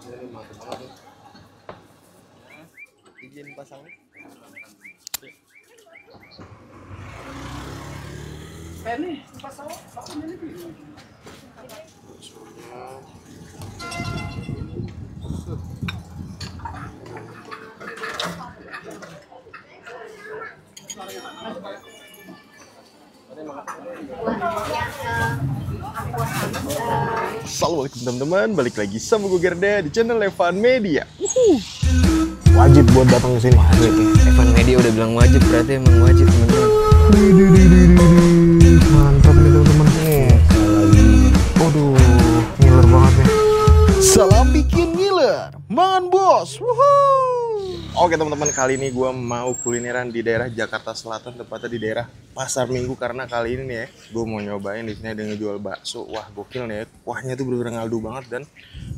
Ini mantap banget nih. Izin pasangnya. Ini pasang apa ini? Assalamualaikum teman-teman, balik lagi sama gue Gerda di channel Evan Media. Wajib buat datang ke sini. Wajib ya. Evan Media udah bilang wajib, berarti emang wajib teman-teman. Mantap nih teman-teman. Waduh, ngiler banget nih. Salam bikin ngiler, mangan bos. Wuhuu. Oke teman-teman, kali ini gue mau kulineran di daerah Jakarta Selatan, tepatnya di daerah Pasar Minggu. Karena kali ini nih ya, gue mau nyobain di sini ada yang ngejual bakso. Wah gokil nih ya, kuahnya tuh bener-bener ngaldu banget dan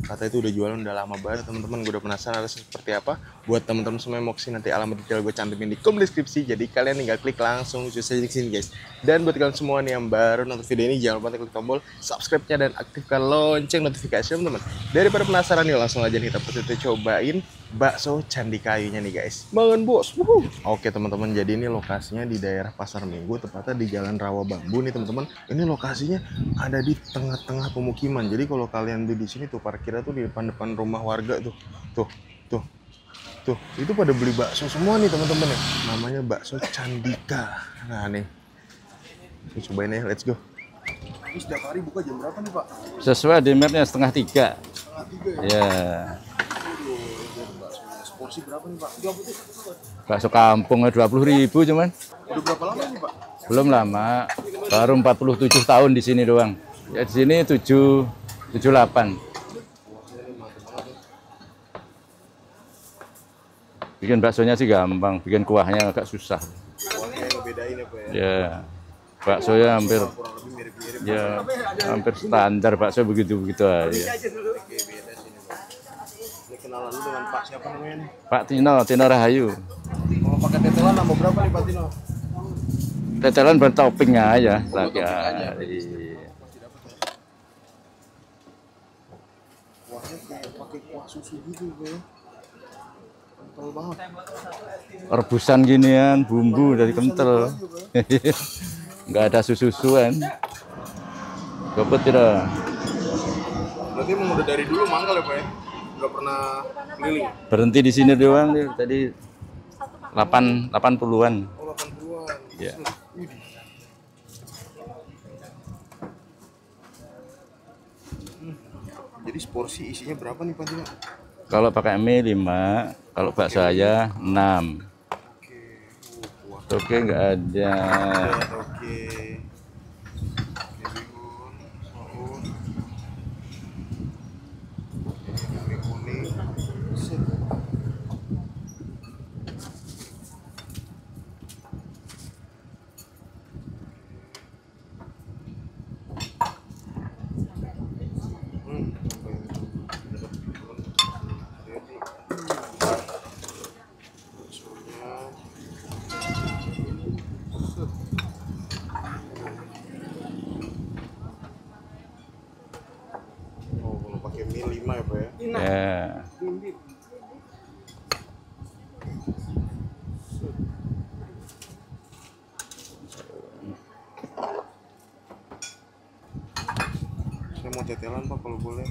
kata itu udah jualan udah lama banget teman-teman. Gue udah penasaran harus seperti apa. Buat teman-teman semua yang mau kesini, nanti alamat detail gue cantumin di kolom deskripsi. Jadi kalian tinggal klik langsung cus aja di sini guys. Dan buat kalian semua nih yang baru nonton video ini, jangan lupa klik tombol subscribe-nya dan aktifkan lonceng notifikasi teman-teman. Daripada penasaran yuk langsung aja kita cobain bakso candi kayunya nih guys. Mangan bos. Wuhu. Oke teman-teman, jadi ini lokasinya di daerah Pasar Minggu, tepatnya di Jalan Rawa Bambu nih teman-teman. Ini lokasinya ada di tengah-tengah pemukiman. Jadi kalau kalian di sini tuh parkirnya tuh di depan rumah warga tuh. Tuh, itu pada beli bakso semua nih teman-teman ya. Namanya bakso Candika. Nah nih, kita cobain ya, let's go. Ini setiap hari buka jam berapa nih Pak? Sesuai di mapnya 2:30. 3:30 ya? Ya. Porsi berapa nih Pak? Bakso kampung 20.000 cuman. Udah berapa lama nih Pak? Belum lama. Baru 47 tahun di sini doang. Ya di sini 78. Bikin baksonya sih gampang, bikin kuahnya agak susah. Kuahnya yang ngebedain ya Pak ya? Ya. Baksonya hampir Kurang lebih mirip-mirip. ya hampir standar bakso begitu-begitu aja. Oke, beda sini Pak. Ini kenalan dulu dengan Pak siapa namanya nih? Pak Tino Rahayu. Kalau pakai tetelan nambah berapa nih Pak Tino? Tetelan bertoppingnya aja, lagi. Kuahnya kayak pakai kuah susu gitu ya. Kental banget. Rebusan ginian, bumbu dari kental. Nggak ada susu-susuan. Gopet tidak. Berarti emang udah dari dulu mangkal ya Pak ya? Nggak pernah keliling? Berhenti di sini doang tadi 80-an. Oh 80-an. Ya. Jadi seporsi isinya berapa nih Pak Tino? Kalau pakai mie 5, kalau bakso saya 6. Oke, nggak ada. Oke. Kuning. Oh, kalau pakai mie 5 ya Pak ya? Ya. Saya mau tetelan Pak kalau boleh.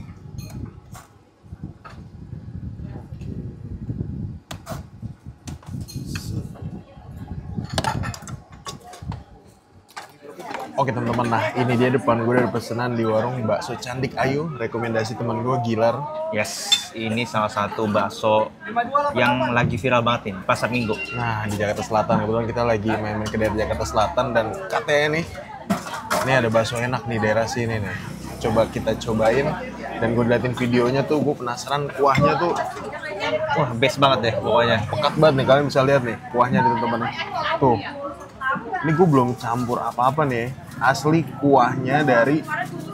Oke teman-teman, nah ini dia depan gue dari pesanan di warung bakso Candik Ayu, rekomendasi teman gue Gilar. Yes, ini salah satu bakso yang lagi viral banget nih, Pasar Minggu. Nah di Jakarta Selatan, kebetulan kita lagi main-main ke daerah Jakarta Selatan dan katanya nih, ini ada bakso enak di daerah sini nih. Coba kita cobain dan gue liatin videonya tuh, gue penasaran kuahnya tuh. Wah, best banget deh pokoknya. Pekat banget nih, kalian bisa lihat nih kuahnya nih teman-teman. Tuh, ini gue belum campur apa-apa nih, asli kuahnya dari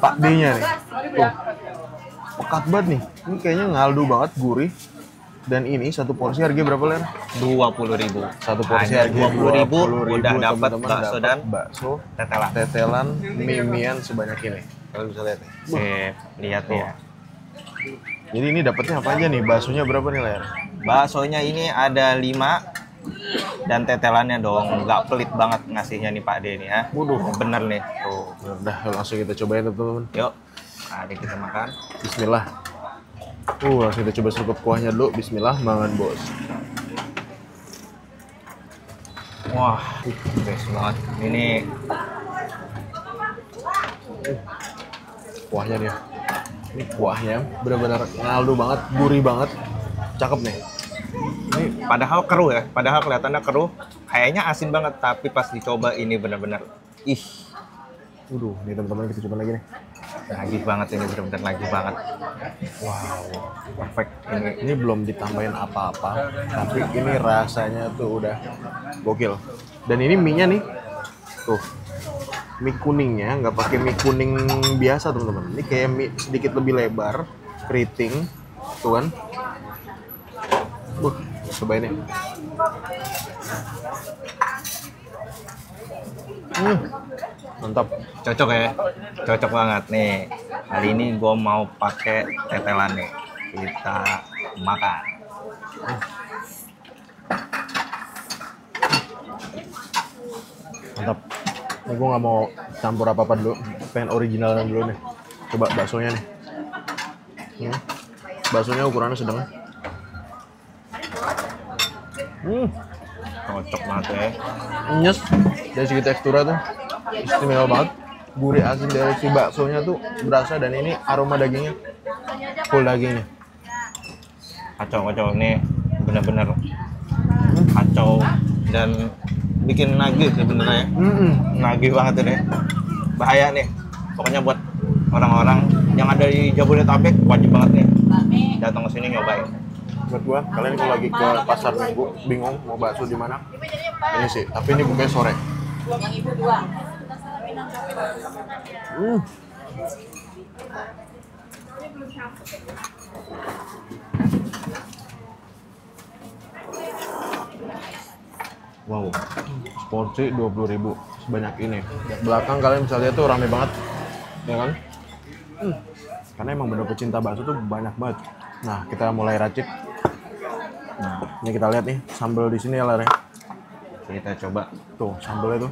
Pak D-nya nih. Tuh, pekat banget nih, ini kayaknya ngaldu banget, gurih. Dan ini satu porsi harganya berapa Ler? 20.000. Satu porsi Hanya harganya 20.000 udah dapat bakso dan bakso tetelan. tetelan mie-mian sebanyak ini. Kalian bisa lihat nih. Sip, lihat nih ya. Jadi ini dapatnya apa aja nih? Baksonya berapa nih, Ler? Baksonya ini ada 5 dan tetelannya dong. Nggak pelit banget ngasihnya nih Pak D nih ya. Waduh. Bener nih. Tuh. Udah, langsung kita cobain teman-teman. Yuk. Mari kita makan. Bismillah. Langsung kita coba seruput kuahnya dulu. Bismillah, banget bos. Wah, best banget. Ini Kuahnya nih. Ini kuahnya benar-benar ngaldu banget, gurih banget. Cakep nih. Ini padahal keruh ya. Padahal kelihatannya keruh. Kayaknya asin banget. Tapi pas dicoba ini bener-bener. Ih. waduh, nih teman-teman kita coba lagi nih. Lagi banget ini. Bener-bener lagi banget. Wow, Perfect. ini belum ditambahin apa-apa, tapi ini rasanya tuh udah gokil. Dan ini mie-nya nih, tuh mie kuningnya nggak pakai mie kuning biasa teman-teman. Ini kayak mie sedikit lebih lebar, keriting, tuh kan. Cobain nih. Mantap. Cocok ya. Cocok banget nih. Kali ini gue mau pakai tetelan nih. Kita makan. Mantap. Ini gue nggak mau campur apa-apa dulu. Pengen originalnya dulu nih. Coba baksonya nih. Baksonya ukurannya sedang. Cocok banget ya. Nyes. Dari segi teksturnya tuh istimewa banget. Gurih asin dari si baksonya tuh berasa, dan ini aroma dagingnya full dagingnya. Kacau nih. Bener-bener kacau. Dan bikin nagih sebenarnya. Nagih banget ini. Bahaya nih. Pokoknya buat orang-orang yang ada di Jabodetabek wajib banget nih datang ke sini nyobain. Buat gua, kalian kalau lagi ke pasar Minggu bingung mau bakso di mana? Ini sih, tapi ini bukanya sore. Yang ibu 2. Wow, porsi 20.000 sebanyak ini. Belakang kalian bisa lihat tuh rame banget, ya kan? Karena emang bener pecinta bakso tuh banyak banget. Nah, kita mulai racik. Nah, ini kita lihat nih sambal di sini ya, Lar. Kita coba. Tuh, sambalnya tuh.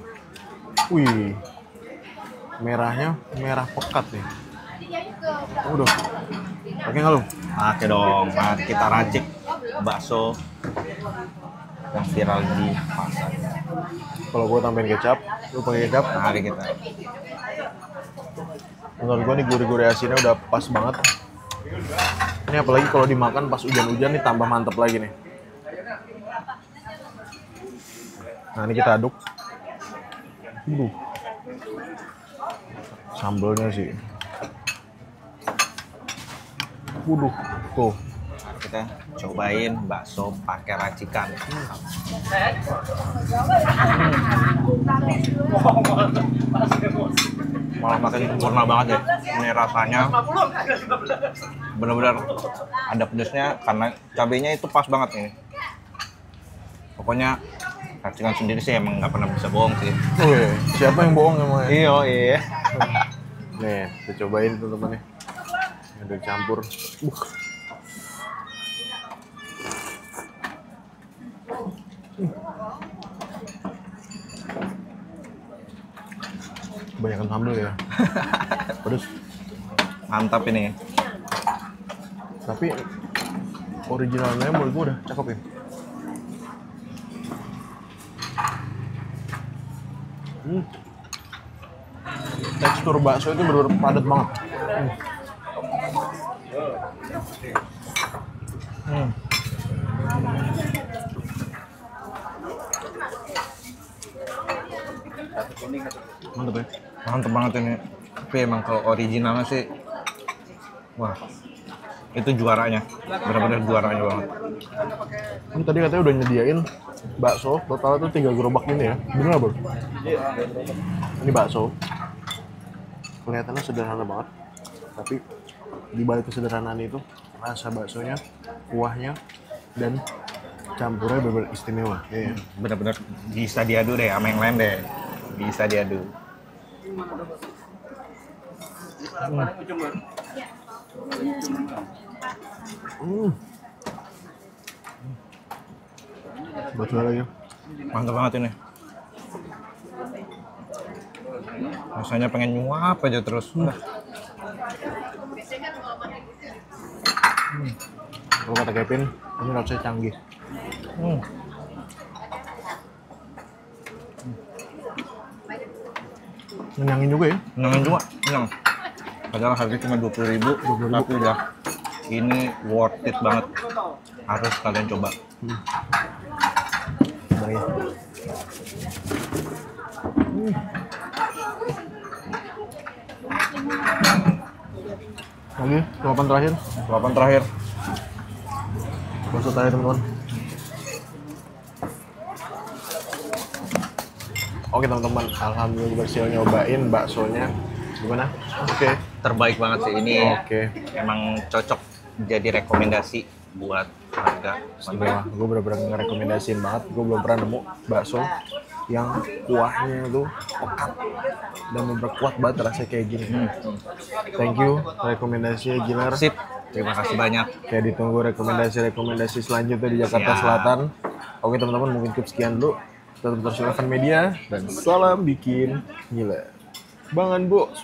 Wih. Merahnya merah pekat nih. Udah. Pakai nggak lu? Oke dong. Mari kita racik bakso yang viral di pasar. Kalau gua tambahin kecap, lu pakai kecap. Mari kita. Menurut gua nih gurih-gurih asinnya udah pas banget. Ini apalagi kalau dimakan pas hujan-hujan nih tambah mantep lagi nih. Nah, ini kita aduk. Sambalnya sih. Tuh. Mari kita cobain bakso pakai racikan. Malah makin sempurna banget ya. Ini rasanya bener-bener ada pedesnya karena cabenya itu pas banget ini. Pokoknya racikan sendiri sih emang nggak pernah bisa bohong sih. Wih, siapa yang bohong emangnya? Iya. Nih, kita cobain teman-teman nih. Udah campur. Kebanyakan sambal ya. Pedes. Mantap ini. Tapi originalnya menurut gua udah cakep ya. Tekstur bakso itu benar-benar padat banget. Mantap ya. Mantap banget ini. Tapi emang kalau originalnya sih, wah, itu juaranya. Benar-benar juaranya banget. Ini tadi katanya udah nyediain bakso, total itu 3 gerobak ini ya. Bener bro? Ini bakso. Kelihatannya sederhana banget. Tapi di balik kesederhanaan itu, rasa baksonya, kuahnya, dan campurnya benar-benar istimewa. Iya. Benar-benar bisa diadu deh sama yang lain deh. Bisa diadu. Betul lagi. Mantap banget ini. Rasanya pengen nyuap aja terus. Kalau kata Kevin, ini rasanya canggih. Nyenangin juga ya? Nyenangin juga, kenyang. Padahal harganya cuma 20.000, tapi udah ini worth it banget. Harus kalian coba. Mari. Lagi, jawaban terakhir. Jawaban terakhir. Bakso terakhir teman-teman. Oke teman-teman, alhamdulillah gue berhasil nyobain baksonya. Gimana? Oke. Terbaik banget sih ini. Oke. Emang cocok jadi rekomendasi buat harga. Sudah, gue bener-bener ngerekomendasiin banget. Gue belum pernah nemu bakso yang kuahnya tuh pekat dan bener kuat banget rasanya kayak gini. Thank you rekomendasinya Gilar. Sip. Terima kasih banyak. Kayak ditunggu rekomendasi selanjutnya di Jakarta Siap. Selatan. Oke teman-teman, mungkin cukup sekian dulu. Tetap terus Media dan salam bikin gila. Banget bos.